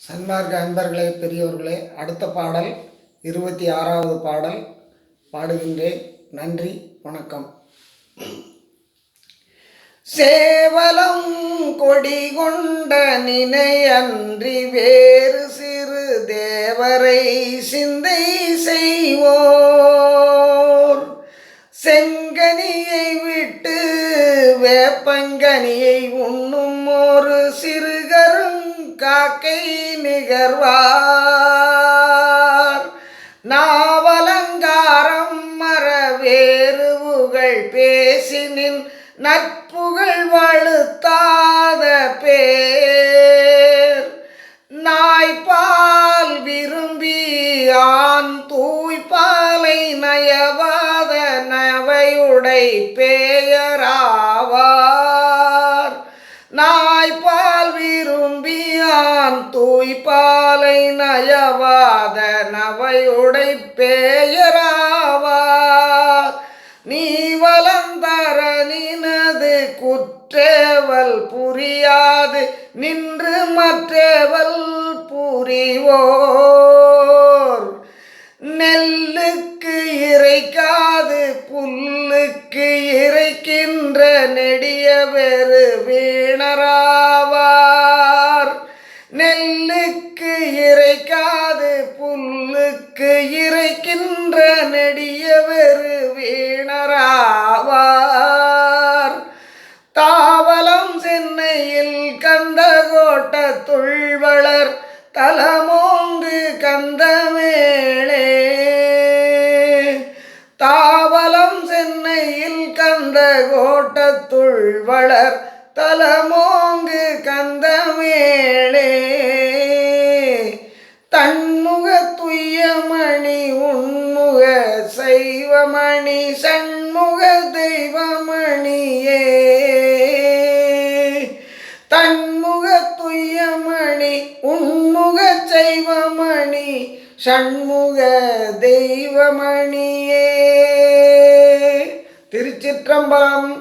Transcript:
சன்மார்க்க அன்பர்களே, பெரியோர்களே, அடுத்த பாடல் 26வது பாடல் பாடுகின்றேன். நன்றி, வணக்கம். சேவலம் கொடி கொண்ட நினையன்றி வேறு சிறு தேவரை சிந்தை செய்வோர், செங்கனியை விட்டு வேப்பங்கனியை உண்ணும் ஒரு சிறுகருங்காக்கை நிகர்வார். நாவலங்காரம் மரவேறு புகழ் பேசினின் நட்புகள் வழுத்தாத பேர், நாய்பால் விரும்பி ஆண் தூய்பாலை நயவாத நவையுடை பேயராவார். நாய்பால் விரும்பி ஆண் தூய்பாலை நயவாத நவையுடை பேயராவார். நீ வலந்தர நினது குற்றேவல் புரியாது நின்று மற்றேவல் புரிவோர், நெல்லுக்கு இறைக்காது புல்லுக்கு இறைக்கின்ற நெடிய வெறு வீணராவார். நெல்லுக்கு இறைக்காது புல்லுக்கு இறைக்கின்ற நெடிய வெறு வீணராவார். தாவலம் சென்னையில் கந்தகோட்டத்துள் வளர் தலமோங்கு கந்தமேளே. தாவலம் சென்னையில் கந்தகோட்டத்துள் வளர் தலமோங்கு கந்தமேளே. தன்முக துய்யமணி உன்முக சைவமணி சண்முக தெய்வமணியே. தன்முக துய்யமணி உன்முக சைவமணி சண்முக தெய்வமணியே. திருச்சிற்றம்பலம்.